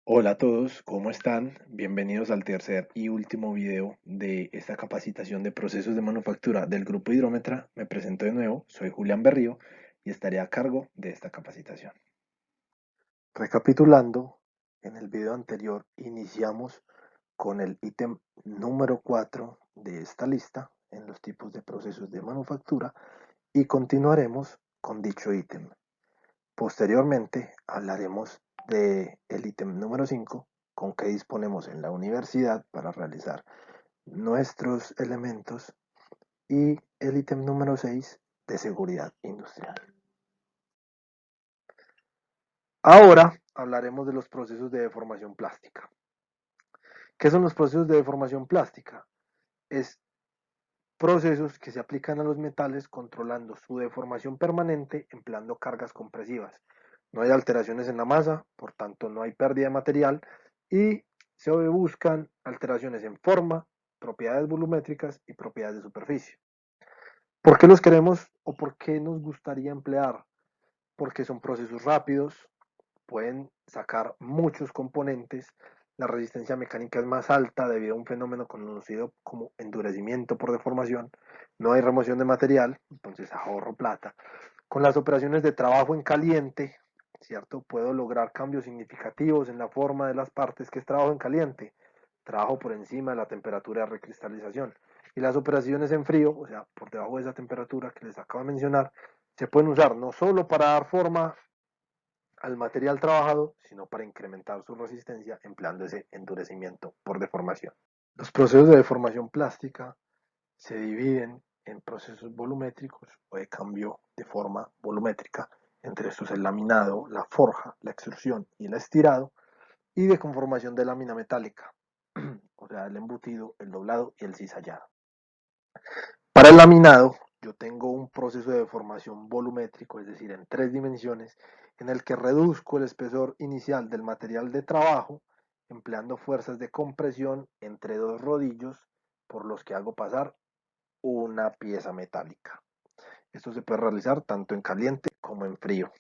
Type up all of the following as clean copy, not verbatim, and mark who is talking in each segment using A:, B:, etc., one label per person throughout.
A: Hola a todos, ¿cómo están? Bienvenidos al tercer y último video de esta capacitación de procesos de manufactura del Grupo Hidrómetra. Me presento de nuevo, soy Julián Berrío y estaré a cargo de esta capacitación. Recapitulando, en el video anterior iniciamos con el ítem número 4 de esta lista en los tipos de procesos de manufactura y continuaremos con dicho ítem. Posteriormente hablaremos del ítem número 5, con qué disponemos en la universidad para realizar nuestros elementos, y el ítem número 6 de seguridad industrial. Ahora hablaremos de los procesos de deformación plástica. ¿Qué son los procesos de deformación plástica? Es procesos que se aplican a los metales controlando su deformación permanente empleando cargas compresivas. No hay alteraciones en la masa, por tanto no hay pérdida de material y se buscan alteraciones en forma, propiedades volumétricas y propiedades de superficie. ¿Por qué los queremos o por qué nos gustaría emplear? Porque son procesos rápidos, pueden sacar muchos componentes, la resistencia mecánica es más alta debido a un fenómeno conocido como endurecimiento por deformación, no hay remoción de material, entonces ahorro plata. Con las operaciones de trabajo en caliente, ¿cierto? Puedo lograr cambios significativos en la forma de las partes, que es trabajo en caliente, trabajo por encima de la temperatura de recristalización. Y las operaciones en frío, o sea, por debajo de esa temperatura que les acabo de mencionar, se pueden usar no solo para dar forma al material trabajado, sino para incrementar su resistencia empleando ese endurecimiento por deformación. Los procesos de deformación plástica se dividen en procesos volumétricos o de cambio de forma volumétrica. Entre estos el laminado, la forja, la extrusión y el estirado, y de conformación de lámina metálica, o sea, el embutido, el doblado y el cizallado. Para el laminado, yo tengo un proceso de deformación volumétrico, es decir, en 3 dimensiones, en el que reduzco el espesor inicial del material de trabajo, empleando fuerzas de compresión entre dos rodillos por los que hago pasar una pieza metálica. Esto se puede realizar tanto en caliente como en frío.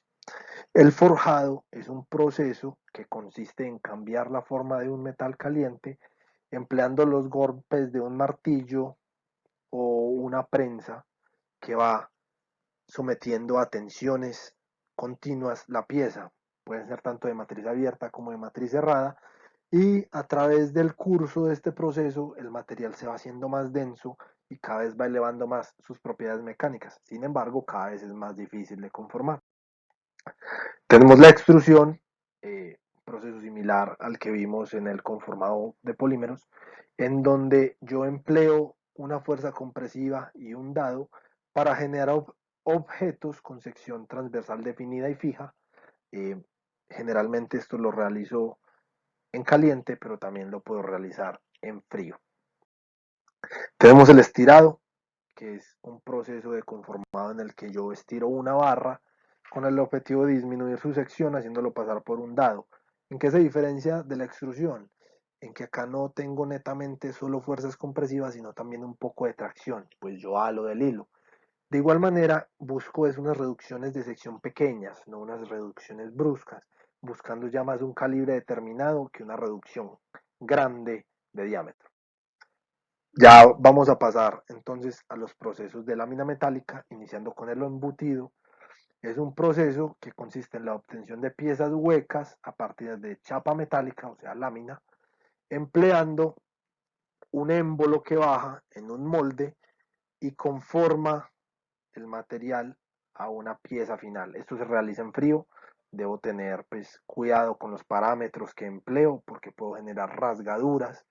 A: El forjado es un proceso que consiste en cambiar la forma de un metal caliente empleando los golpes de un martillo o una prensa que va sometiendo a tensiones continuas la pieza. Pueden ser tanto de matriz abierta como de matriz cerrada, y a través del curso de este proceso el material se va haciendo más denso y cada vez va elevando más sus propiedades mecánicas. Sin embargo, cada vez es más difícil de conformar. Tenemos la extrusión, proceso similar al que vimos en el conformado de polímeros, en donde yo empleo una fuerza compresiva y un dado para generar objetos con sección transversal definida y fija. Eh, Generalmente esto lo realizo en caliente, pero también lo puedo realizar en frío. Tenemos el estirado, que es un proceso de conformado en el que yo estiro una barra con el objetivo de disminuir su sección haciéndolo pasar por un dado. ¿En qué se diferencia de la extrusión? En que acá no tengo netamente solo fuerzas compresivas, sino también un poco de tracción, pues yo halo del hilo. De igual manera, busco es unas reducciones de sección pequeñas, no unas reducciones bruscas, buscando ya más un calibre determinado que una reducción grande de diámetro. Ya vamos a pasar entonces a los procesos de lámina metálica, iniciando con el embutido. Es un proceso que consiste en la obtención de piezas huecas a partir de chapa metálica, o sea, lámina, empleando un émbolo que baja en un molde y conforma el material a una pieza final. Esto se realiza en frío. Debo tener pues cuidado con los parámetros que empleo porque puedo generar rasgaduras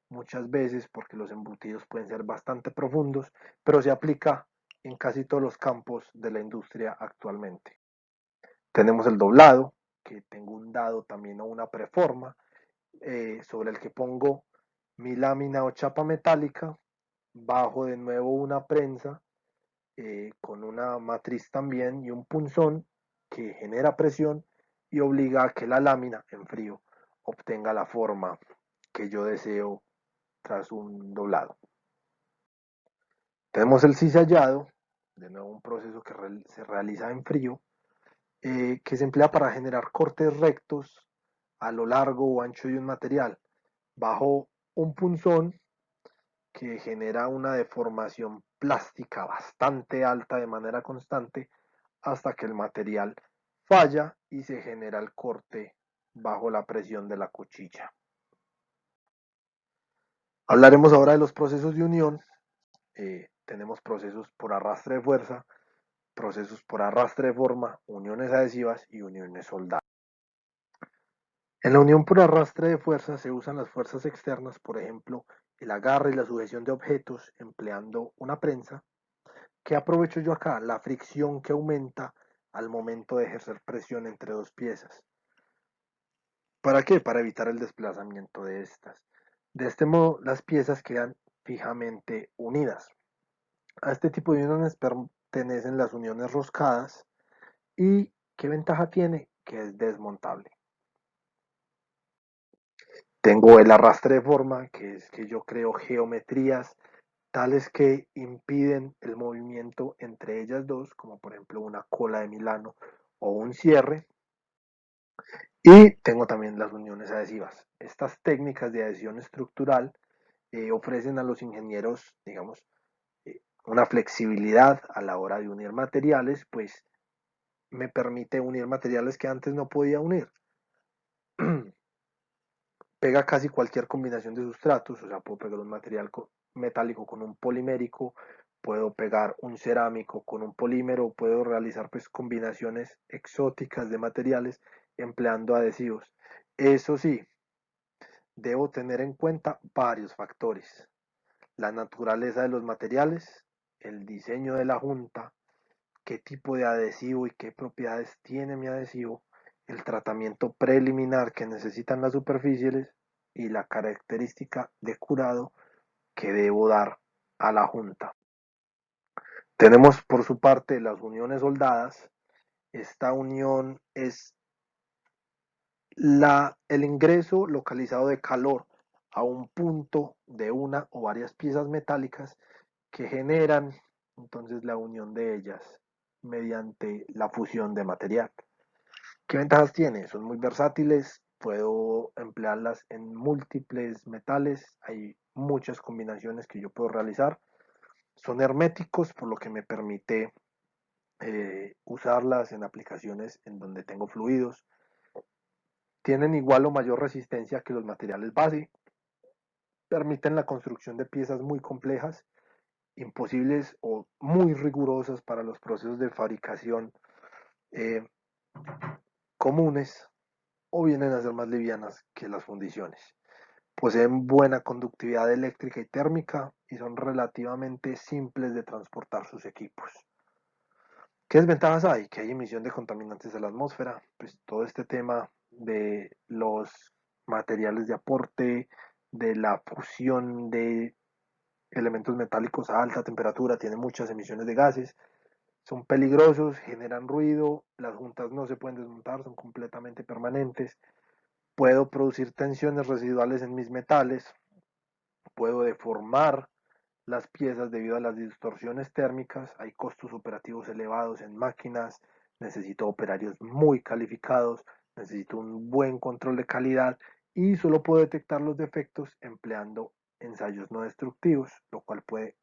A: muchas veces porque los embutidos pueden ser bastante profundos, pero se aplica en casi todos los campos de la industria actualmente. Tenemos el doblado, que tengo un dado también o una preforma sobre el que pongo mi lámina o chapa metálica, bajo de nuevo una prensa con una matriz también y un punzón que genera presión y obliga a que la lámina en frío obtenga la forma que yo deseo tras un doblado. Tenemos el cizallado, de nuevo un proceso que se realiza en frío, que se emplea para generar cortes rectos a lo largo o ancho de un material bajo un punzón que genera una deformación plástica bastante alta de manera constante hasta que el material falla y se genera el corte bajo la presión de la cuchilla. Hablaremos ahora de los procesos de unión. Tenemos procesos por arrastre de fuerza, procesos por arrastre de forma, uniones adhesivas y uniones soldadas. En la unión por arrastre de fuerza se usan las fuerzas externas, por ejemplo, el agarre y la sujeción de objetos empleando una prensa. ¿Qué aprovecho yo acá? La fricción que aumenta al momento de ejercer presión entre dos piezas. ¿Para qué? Para evitar el desplazamiento de estas. De este modo, las piezas quedan fijamente unidas. A este tipo de uniones pertenecen las uniones roscadas. ¿Y qué ventaja tiene? Que es desmontable. Tengo el arrastre de forma, que es que yo creo geometrías tales que impiden el movimiento entre ellas dos, como por ejemplo una cola de Milano o un cierre. Y tengo también las uniones adhesivas. Estas técnicas de adhesión estructural ofrecen a los ingenieros, digamos, una flexibilidad a la hora de unir materiales, pues me permite unir materiales que antes no podía unir. Pega casi cualquier combinación de sustratos, o sea, puedo pegar un material metálico con un polimérico, puedo pegar un cerámico con un polímero, puedo realizar pues combinaciones exóticas de materiales empleando adhesivos. Eso sí, debo tener en cuenta varios factores: la naturaleza de los materiales, el diseño de la junta, qué tipo de adhesivo y qué propiedades tiene mi adhesivo, el tratamiento preliminar que necesitan las superficies y la característica de curado que debo dar a la junta. Tenemos por su parte las uniones soldadas. Esta unión es el ingreso localizado de calor a un punto de una o varias piezas metálicas que generan entonces la unión de ellas mediante la fusión de material. ¿Qué ventajas tiene? Son muy versátiles, puedo emplearlas en múltiples metales, hay muchas combinaciones que yo puedo realizar. Son herméticos, por lo que me permite usarlas en aplicaciones en donde tengo fluidos. Tienen igual o mayor resistencia que los materiales base. Permiten la construcción de piezas muy complejas, imposibles o muy rigurosas para los procesos de fabricación eh, comunes, o vienen a ser más livianas que las fundiciones. Poseen buena conductividad eléctrica y térmica y son relativamente simples de transportar sus equipos. ¿Qué desventajas hay? Que hay emisión de contaminantes a la atmósfera, pues todo este tema de los materiales de aporte, de la fusión de elementos metálicos a alta temperatura, tiene muchas emisiones de gases, son peligrosos, generan ruido, las juntas no se pueden desmontar, son completamente permanentes, puedo producir tensiones residuales en mis metales, puedo deformar las piezas debido a las distorsiones térmicas, hay costos operativos elevados en máquinas, necesito operarios muy calificados, necesito un buen control de calidad y solo puedo detectar los defectos empleando ensayos no destructivos, lo cual puede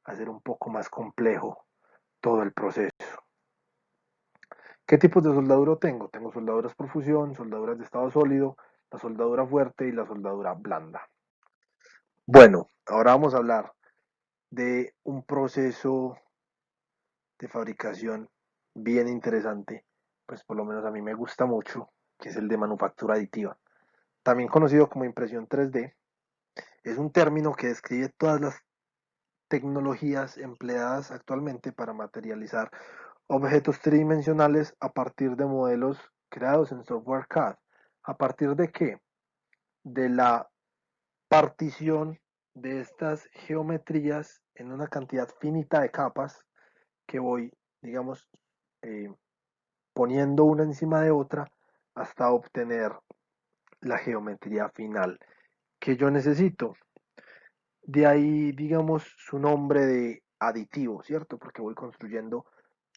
A: hacer un poco más complejo todo el proceso. ¿Qué tipos de soldadura tengo? Tengo soldaduras por fusión, soldaduras de estado sólido, la soldadura fuerte y la soldadura blanda. Bueno, ahora vamos a hablar de un proceso de fabricación bien interesante, pues por lo menos a mí me gusta mucho, que es el de manufactura aditiva, también conocido como impresión 3D. Es un término que describe todas las tecnologías empleadas actualmente para materializar objetos tridimensionales a partir de modelos creados en software CAD. ¿A partir de qué? De la partición de estas geometrías en una cantidad finita de capas que voy, digamos, eh, poniendo una encima de otra hasta obtener la geometría final que yo necesito. De ahí, digamos, su nombre de aditivo, ¿cierto? Porque voy construyendo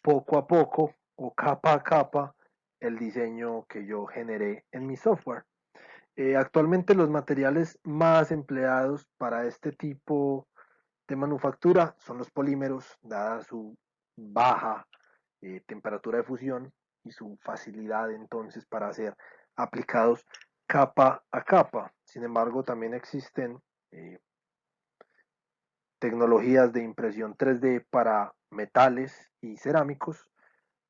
A: poco a poco o capa a capa el diseño que yo generé en mi software. Actualmente los materiales más empleados para este tipo de manufactura son los polímeros, dada su baja temperatura de fusión y su facilidad entonces para ser aplicados capa a capa. Sin embargo, también existen tecnologías de impresión 3D para metales y cerámicos,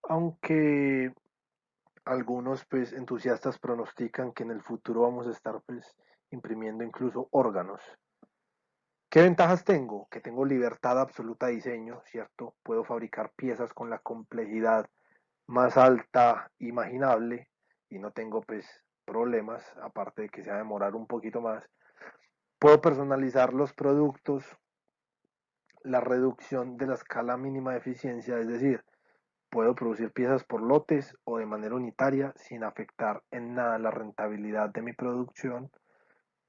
A: aunque algunos pues entusiastas pronostican que en el futuro vamos a estar pues imprimiendo incluso órganos. ¿Qué ventajas tengo? Que tengo libertad absoluta de diseño, ¿cierto? Puedo fabricar piezas con la complejidad más alta imaginable y no tengo pues problemas, aparte de que se va a demorar un poquito más. Puedo personalizar los productos, la reducción de la escala mínima de eficiencia, es decir, puedo producir piezas por lotes o de manera unitaria sin afectar en nada la rentabilidad de mi producción.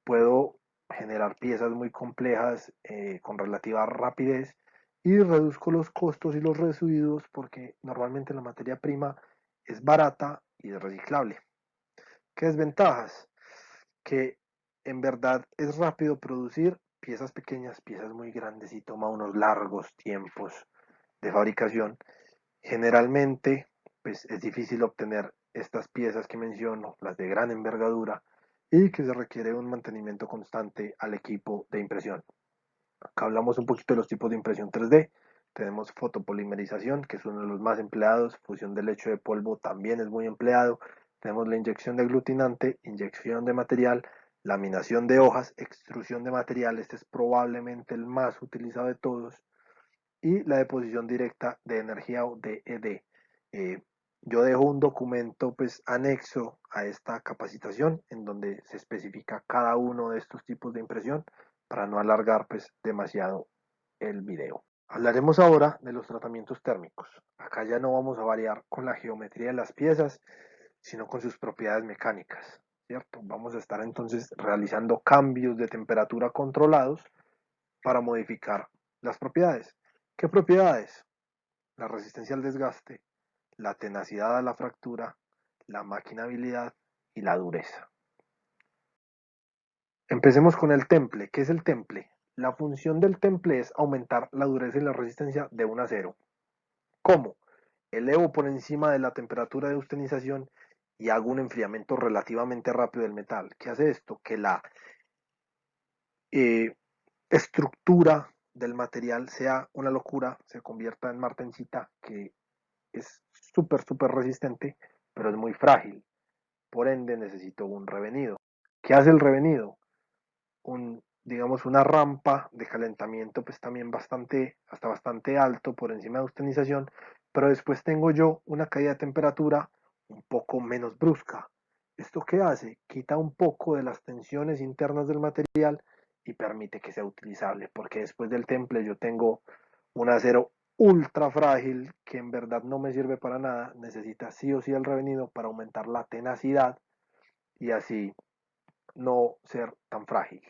A: Puedo generar piezas muy complejas con relativa rapidez y reduzco los costos y los residuos porque normalmente la materia prima es barata y es reciclable. ¿Qué desventajas? Que en verdad es rápido producir piezas pequeñas, piezas muy grandes y toma unos largos tiempos de fabricación. Generalmente, pues es difícil obtener estas piezas que menciono, las de gran envergadura, y que se requiere un mantenimiento constante al equipo de impresión. Acá hablamos un poquito de los tipos de impresión 3D. Tenemos fotopolimerización, que es uno de los más empleados. Fusión del lecho de polvo también es muy empleado. Tenemos la inyección de aglutinante, inyección de material, laminación de hojas, extrusión de material. Este es probablemente el más utilizado de todos. Y la deposición directa de energía o DED. Yo dejo un documento pues anexo a esta capacitación en donde se especifica cada uno de estos tipos de impresión para no alargar pues demasiado el video. Hablaremos ahora de los tratamientos térmicos. Acá ya no vamos a variar con la geometría de las piezas, sino con sus propiedades mecánicas, ¿cierto? Vamos a estar entonces realizando cambios de temperatura controlados para modificar las propiedades. ¿Qué propiedades? La resistencia al desgaste, la tenacidad a la fractura, la maquinabilidad y la dureza. Empecemos con el temple. ¿Qué es el temple? La función del temple es aumentar la dureza y la resistencia de un acero. ¿Cómo? Elevo por encima de la temperatura de austenización y hago un enfriamiento relativamente rápido del metal. ¿Qué hace esto? Que la eh, estructura del material sea una locura, se convierta en martensita, que es súper resistente, pero es muy frágil. Por ende, necesito un revenido. ¿Qué hace el revenido? Digamos, una rampa de calentamiento, pues también hasta bastante alto por encima de austenización, pero después tengo yo una caída de temperatura un poco menos brusca. ¿Esto qué hace? Quita un poco de las tensiones internas del material y permite que sea utilizable, porque después del temple yo tengo un acero ultra frágil que en verdad no me sirve para nada, necesita sí o sí el revenido para aumentar la tenacidad y así no ser tan frágil.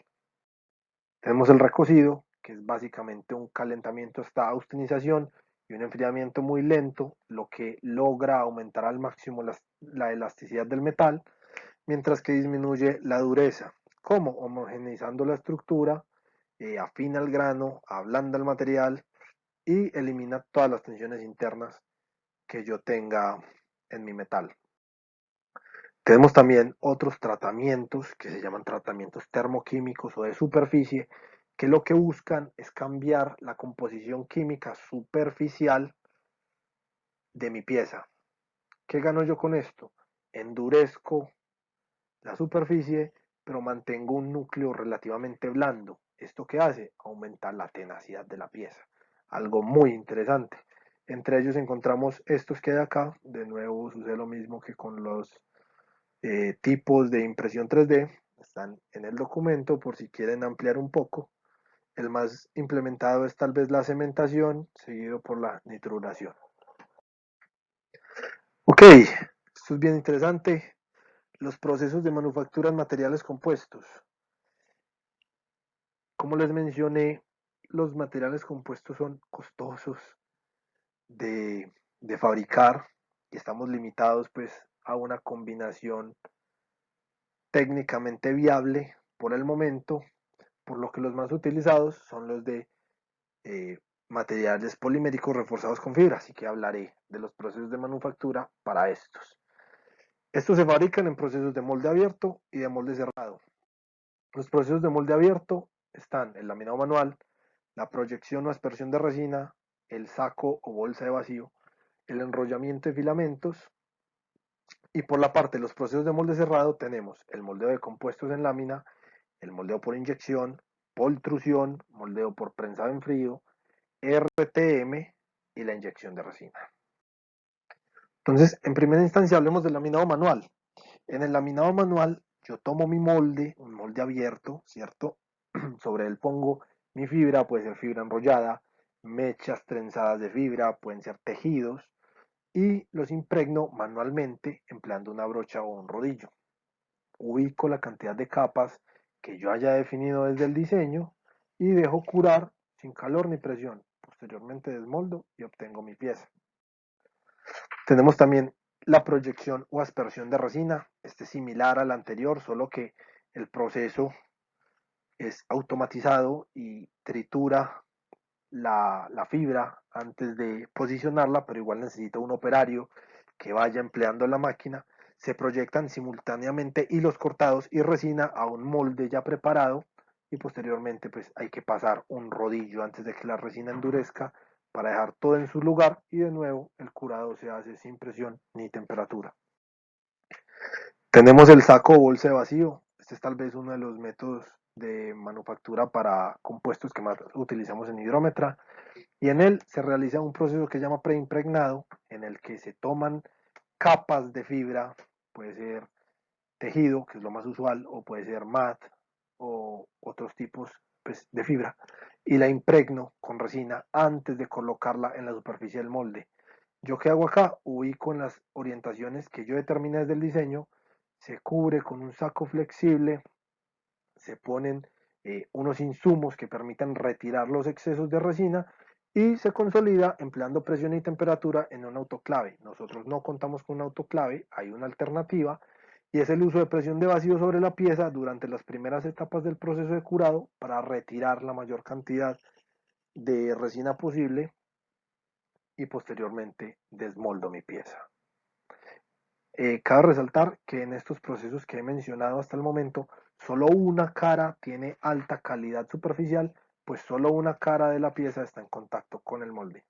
A: Tenemos el recocido, que es básicamente un calentamiento hasta austenización y un enfriamiento muy lento, lo que logra aumentar al máximo la elasticidad del metal, mientras que disminuye la dureza. ¿Cómo? Homogeneizando la estructura, afina el grano, ablanda el material y elimina todas las tensiones internas que yo tenga en mi metal. Tenemos también otros tratamientos que se llaman tratamientos termoquímicos o de superficie, que lo que buscan es cambiar la composición química superficial de mi pieza. ¿Qué gano yo con esto? Endurezco la superficie, pero mantengo un núcleo relativamente blando. ¿Esto qué hace? Aumenta la tenacidad de la pieza. Algo muy interesante. Entre ellos encontramos estos que hay acá. De nuevo sucede lo mismo que con los tipos de impresión 3D. Están en el documento por si quieren ampliar un poco. El más implementado es tal vez la cementación, seguido por la nitruración. Ok, esto es bien interesante. Los procesos de manufactura en materiales compuestos. Como les mencioné, los materiales compuestos son costosos de fabricar y estamos limitados pues a una combinación técnicamente viable por el momento, por lo que los más utilizados son los de materiales poliméricos reforzados con fibra, así que hablaré de los procesos de manufactura para estos. Estos se fabrican en procesos de molde abierto y de molde cerrado. Los procesos de molde abierto están el laminado manual, la proyección o aspersión de resina, el saco o bolsa de vacío, el enrollamiento de filamentos, y por la parte de los procesos de molde cerrado tenemos el moldeo de compuestos en lámina, el moldeo por inyección, pultrusión, moldeo por prensado en frío, RTM y la inyección de resina. Entonces, en primera instancia hablemos del laminado manual. En el laminado manual yo tomo mi molde, un molde abierto, ¿cierto? Sobre él pongo mi fibra, puede ser fibra enrollada, mechas trenzadas de fibra, pueden ser tejidos, y los impregno manualmente empleando una brocha o un rodillo. Ubico la cantidad de capas que yo haya definido desde el diseño y dejo curar sin calor ni presión. Posteriormente desmoldo y obtengo mi pieza. Tenemos también la proyección o aspersión de resina. Este es similar al anterior, solo que el proceso es automatizado y tritura la fibra antes de posicionarla, pero igual necesita un operario que vaya empleando la máquina. Se proyectan simultáneamente hilos cortados y resina a un molde ya preparado y posteriormente pues hay que pasar un rodillo antes de que la resina endurezca para dejar todo en su lugar y de nuevo el curado se hace sin presión ni temperatura. Tenemos el saco o bolsa de vacío. Este es tal vez uno de los métodos de manufactura para compuestos que más utilizamos en hidrómetra, y en él se realiza un proceso que se llama preimpregnado, en el que se toman capas de fibra, puede ser tejido, que es lo más usual, o puede ser mat o otros tipos pues, de fibra, y la impregno con resina antes de colocarla en la superficie del molde. ¿Yo qué hago acá? Ubico en las orientaciones que yo determiné desde el diseño, se cubre con un saco flexible, se ponen unos insumos que permitan retirar los excesos de resina y se consolida empleando presión y temperatura en un autoclave. Nosotros no contamos con un autoclave, hay una alternativa y es el uso de presión de vacío sobre la pieza durante las primeras etapas del proceso de curado para retirar la mayor cantidad de resina posible y posteriormente desmoldo mi pieza. Cabe resaltar que en estos procesos que he mencionado hasta el momento, solo una cara tiene alta calidad superficial, pues solo una cara de la pieza está en contacto con el molde.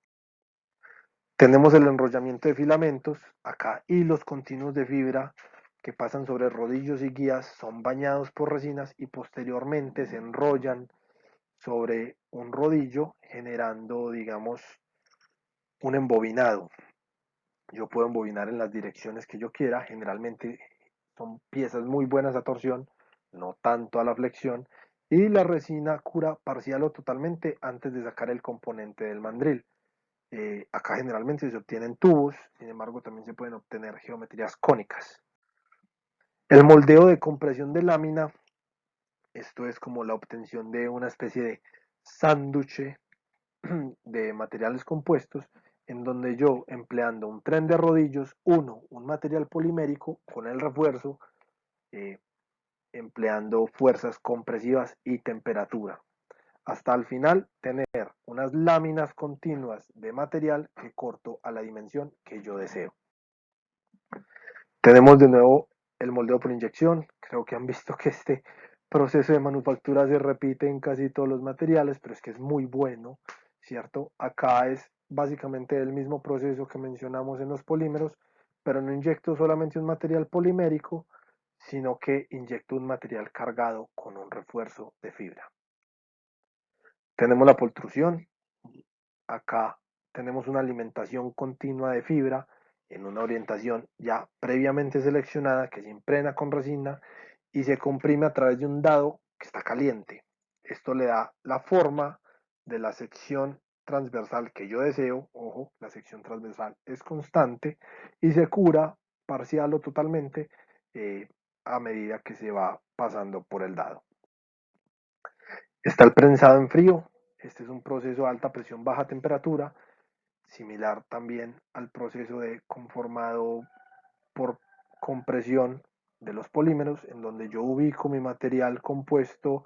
A: Tenemos el enrollamiento de filamentos, acá hilos continuos de fibra que pasan sobre rodillos y guías, son bañados por resinas y posteriormente se enrollan sobre un rodillo generando, digamos, un embobinado. Yo puedo embobinar en las direcciones que yo quiera, generalmente son piezas muy buenas a torsión, no tanto a la flexión, y la resina cura parcial o totalmente antes de sacar el componente del mandril. Acá generalmente se obtienen tubos, sin embargo también se pueden obtener geometrías cónicas. El moldeo de compresión de lámina, esto es como la obtención de una especie de sándwich de materiales compuestos, en donde yo, empleando un tren de rodillos, un material polimérico con el refuerzo, eh, empleando fuerzas compresivas y temperatura, hasta al final tener unas láminas continuas de material que corto a la dimensión que yo deseo. Tenemos de nuevo el moldeo por inyección. Creo que han visto que este proceso de manufactura se repite en casi todos los materiales, pero es que es muy bueno, ¿cierto? Acá es básicamente el mismo proceso que mencionamos en los polímeros, pero no inyecto solamente un material polimérico, sino que inyecto un material cargado con un refuerzo de fibra. Tenemos la pultrusión. Acá tenemos una alimentación continua de fibra en una orientación ya previamente seleccionada que se impregna con resina y se comprime a través de un dado que está caliente. Esto le da la forma de la sección transversal que yo deseo. Ojo, la sección transversal es constante y se cura parcial o totalmente a medida que se va pasando por el dado. Está el prensado en frío. Este es un proceso de alta presión, baja temperatura, similar también al proceso de conformado por compresión de los polímeros, en donde yo ubico mi material compuesto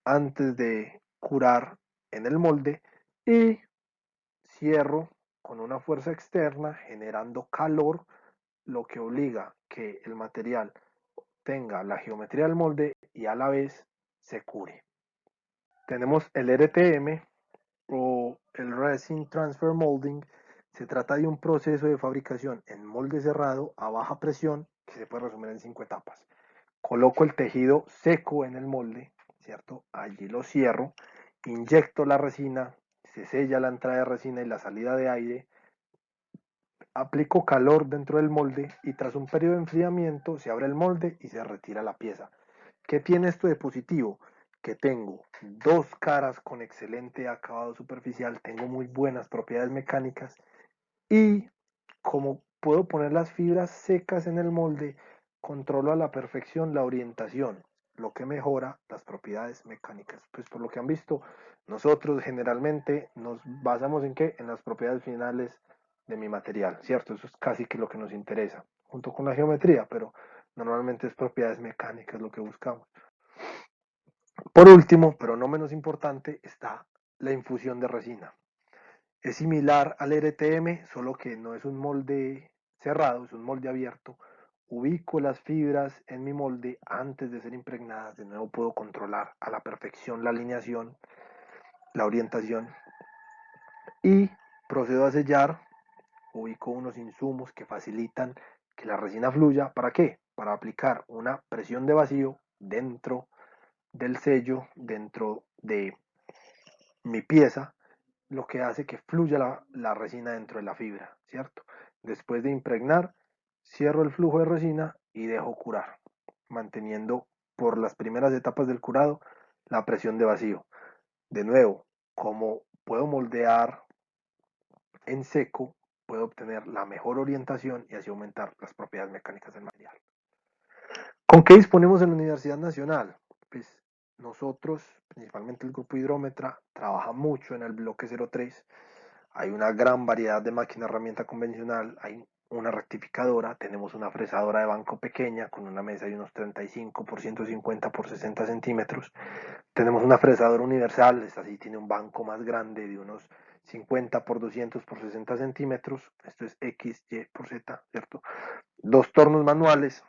A: antes de curar en el molde y cierro con una fuerza externa generando calor, lo que obliga que el material tenga la geometría del molde y a la vez se cure. Tenemos el RTM o el Resin Transfer Molding. Se trata de un proceso de fabricación en molde cerrado a baja presión que se puede resumir en 5 etapas. Coloco el tejido seco en el molde, ¿cierto? Allí lo cierro, inyecto la resina, se sella la entrada de resina y la salida de aire, aplico calor dentro del molde y tras un periodo de enfriamiento se abre el molde y se retira la pieza. ¿Qué tiene esto de positivo? Que tengo dos caras con excelente acabado superficial, tengo muy buenas propiedades mecánicas y como puedo poner las fibras secas en el molde, controlo a la perfección la orientación, lo que mejora las propiedades mecánicas. Pues por lo que han visto, nosotros generalmente nos basamos en qué? En las propiedades finales de mi material, ¿cierto? Eso es casi que lo que nos interesa, junto con la geometría, pero normalmente es propiedades mecánicas lo que buscamos. Por último, pero no menos importante, está la infusión de resina. Es similar al RTM, solo que no es un molde cerrado, es un molde abierto. Ubico las fibras en mi molde antes de ser impregnadas. De nuevo puedo controlar a la perfección la alineación, la orientación. Y procedo a sellar. Ubico unos insumos que facilitan que la resina fluya. ¿Para qué? Para aplicar una presión de vacío dentro del sello, dentro de mi pieza, lo que hace que fluya la resina dentro de la fibra, ¿cierto? Después de impregnar, cierro el flujo de resina y dejo curar, manteniendo por las primeras etapas del curado la presión de vacío. De nuevo, como puedo moldear en seco, puedo obtener la mejor orientación y así aumentar las propiedades mecánicas del material. ¿Con qué disponemos en la Universidad Nacional? Pues nosotros, principalmente el grupo Hidrómetra, trabaja mucho en el bloque 03. Hay una gran variedad de máquina herramienta convencional, hay una rectificadora, tenemos una fresadora de banco pequeña con una mesa de unos 35 por 150 por 60 centímetros. Tenemos una fresadora universal, esta sí tiene un banco más grande de unos 50 por 200 por 60 centímetros. Esto es X, Y por Z, ¿cierto? Dos tornos manuales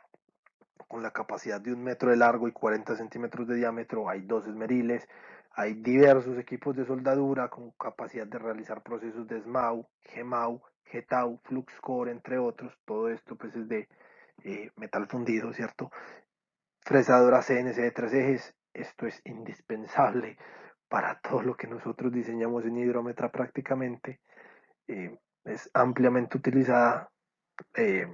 A: con la capacidad de 1 metro de largo y 40 centímetros de diámetro. Hay dos esmeriles, hay diversos equipos de soldadura con capacidad de realizar procesos de SMAU, GMAU, GTAU, FluxCore, entre otros. Todo esto pues es de metal fundido, ¿cierto? Fresadora CNC de 3 ejes, esto es indispensable para todo lo que nosotros diseñamos en hidrómetra prácticamente. Es ampliamente utilizada, eh,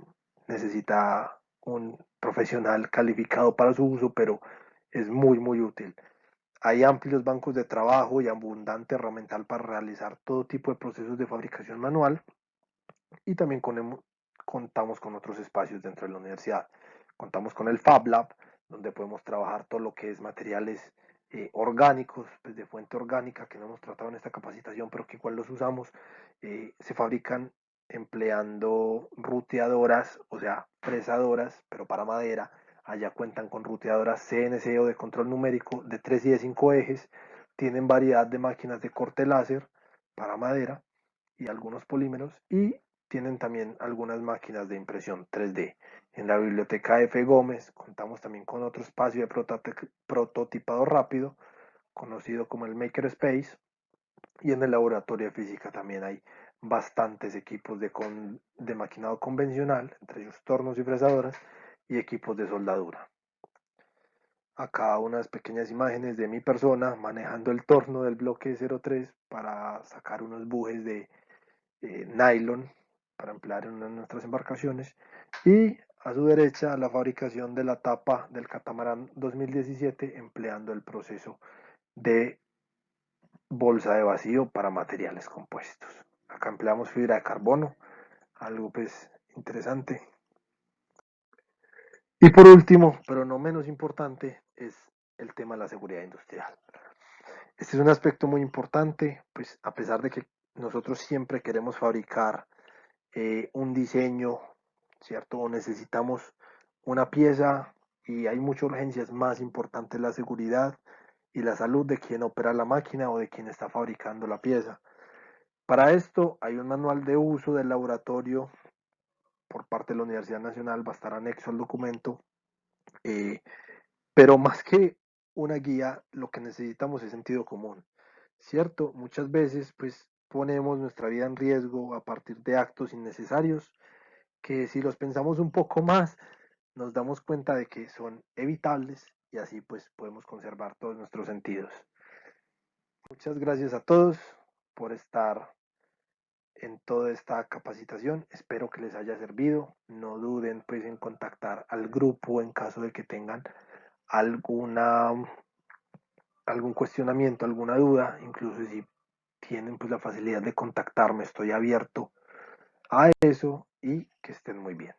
A: necesita un profesional calificado para su uso, pero es muy, muy útil. Hay amplios bancos de trabajo y abundante herramiental para realizar todo tipo de procesos de fabricación manual y también contamos con otros espacios dentro de la universidad. Contamos con el Fab Lab, donde podemos trabajar todo lo que es materiales orgánicos, pues de fuente orgánica, que no hemos tratado en esta capacitación, pero que igual los usamos. Se fabrican empleando ruteadoras, o sea, fresadoras, pero para madera. Allá cuentan con ruteadoras CNC o de control numérico de 3 y de 5 ejes. Tienen variedad de máquinas de corte láser para madera y algunos polímeros y tienen también algunas máquinas de impresión 3D. En la biblioteca F. Gómez contamos también con otro espacio de prototipado rápido, conocido como el Makerspace, y en el laboratorio de física también hay bastantes equipos de maquinado convencional, entre ellos tornos y fresadoras, y equipos de soldadura. Acá unas pequeñas imágenes de mi persona manejando el torno del bloque 03 para sacar unos bujes de nylon para emplear en una de nuestras embarcaciones y a su derecha la fabricación de la tapa del catamarán 2017 empleando el proceso de bolsa de vacío para materiales compuestos. Acá empleamos fibra de carbono, algo pues interesante. Y por último, pero no menos importante, es el tema de la seguridad industrial. Este es un aspecto muy importante, pues a pesar de que nosotros siempre queremos fabricar un diseño, ¿cierto? O necesitamos una pieza y hay muchas urgencias, más importante la seguridad y la salud de quien opera la máquina o de quien está fabricando la pieza. Para esto hay un manual de uso del laboratorio por parte de la Universidad Nacional, va a estar anexo al documento, eh, pero más que una guía, lo que necesitamos es sentido común, ¿cierto? Muchas veces pues ponemos nuestra vida en riesgo a partir de actos innecesarios que si los pensamos un poco más, nos damos cuenta de que son evitables y así pues podemos conservar todos nuestros sentidos. Muchas gracias a todos por estar en toda esta capacitación. Espero que les haya servido. No duden pues en contactar al grupo en caso de que tengan alguna algún cuestionamiento, alguna duda, incluso si tienen pues la facilidad de contactarme, estoy abierto a eso y que estén muy bien.